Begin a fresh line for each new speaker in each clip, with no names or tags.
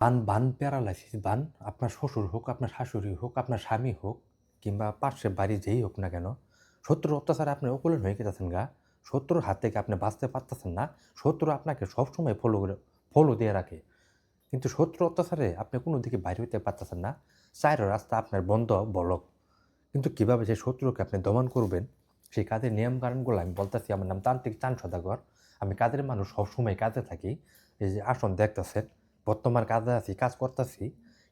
বান paralysis বান আপনার শ্বশুর হোক, আপনার শাশুড়ি হোক, আপনার স্বামী হোক কিংবা পাশের বাড়ি যেই হোক না কেন, শত্রুর অত্যাচারে আপনি অকুলেন হয়ে গেছেন গা। শত্রুর হাত থেকে আপনি বাঁচতে পারতেছেন না। শত্রু আপনাকে সবসময় ফলো দিয়ে রাখে। কিন্তু শত্রুর অত্যাচারে আপনি কোনো দিকে বাইরে হইতে পারতেছেন না। চাইরো রাস্তা আপনার বন্ধ বলক। কিন্তু কীভাবে সেই শত্রুকে আপনি দমন করবেন, সেই কাজের নিয়মকানুনগুলো আমি বলতেছি। আমার নাম তান্ত্রিক চান সদাগর। আমি কাজের মানুষ, সবসময় কাজে থাকি। এই যে আসন দেখতেছেন, বর্তমান কাজে আছি, কাজ করতেছি।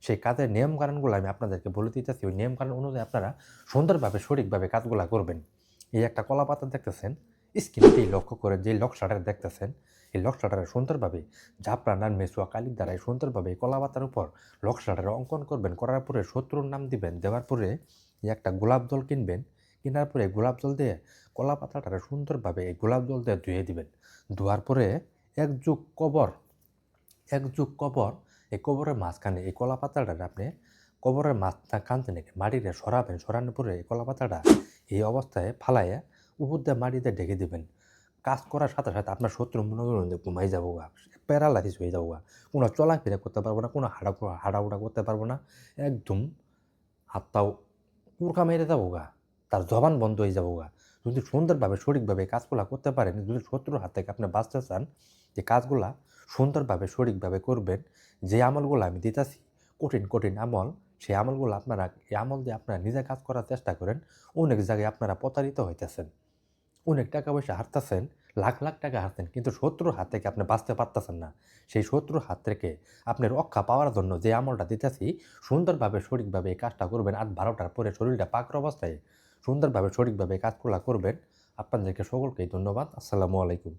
সেই কাজের নিয়মকানুনগুলো আমি আপনাদেরকে বলে দিতেছি। ওই নিয়মকানুন অনুযায়ী আপনারা সুন্দরভাবে সঠিকভাবে কাজগুলো করবেন। এই একটা কলা পাতা দেখতেছেন, স্ক্রিনতেই লক্ষ্য করে যে লক্ষ্যটা দেখতেছেন, এই লক্ষ্যটা সুন্দরভাবে জাফরান মেসোয়া কালির দ্বারাই সুন্দরভাবে কলা পাতার উপর লক্ষ্যটা অঙ্কন করবেন। করার পরে শত্রুর নাম দিবেন। দেওয়ার পরে একটা গোলাপ জল কিনবেন। কেনার পরে গোলাপ জল দিয়ে কলা পাতাটা সুন্দরভাবে এই গোলাপ জল দিয়ে ধুয়ে দিবেন। ধোয়ার পরে এক যুগ কবর এই কবরের মাঝখানে এই কলা পাতাটা আপনি কবরের মাঝখান থেকে মাটিতে সরাবেন। সরানোর পরে এই কলা পাতাটা এই অবস্থায় ফালাইয়া উপর দিয়ে মাটিতে ঢেকে দিবেন। কাজ করার সাথে সাথে আপনার শত্রু মনে করুন যে ঘুমাই যাবো গা, প্যারালাইসিস হয়ে যাবো গা, কোনো চলাফেরা করতে পারবো না, কোনো হাঁটাউটা করতে পারবো না, একদম হাতটাও কুরকা মেরে যাবো গা, তার জবান বন্ধ হয়ে যাবো গা। যদি সুন্দরভাবে সঠিকভাবে কাজগুলা করতে পারেন, যদি শত্রুর হাত থেকে আপনি বাঁচতে চান, যে কাজগুলা সুন্দরভাবে সঠিকভাবে করবেন। যে আমলগুলো আমি দিতেছি কঠিন আমল, সেই আমলগুলো আপনারা এই আমল দিয়ে আপনারা নিজে কাজ করার চেষ্টা করেন। অনেক জায়গায় আপনারা প্রতারিত হইতেছেন, অনেক টাকা পয়সা হারতেছেন, লাখ লাখ টাকা হারতেন, কিন্তু শত্রুর হাত থেকে আপনি বাঁচতে পারতেছেন না। সেই শত্রুর হাত থেকে আপনি রক্ষা পাওয়ার জন্য যে আমলটা দিতেছি, সুন্দরভাবে সঠিকভাবে এই কাজটা করবেন। ৮-১২টার পরে শরীরটা পাকর অবস্থায় সুন্দরভাবে সঠিকভাবে এই কাজগুলো করবেন। আপনাদেরকে সকলকেই ধন্যবাদ। আসসালামু আলাইকুম।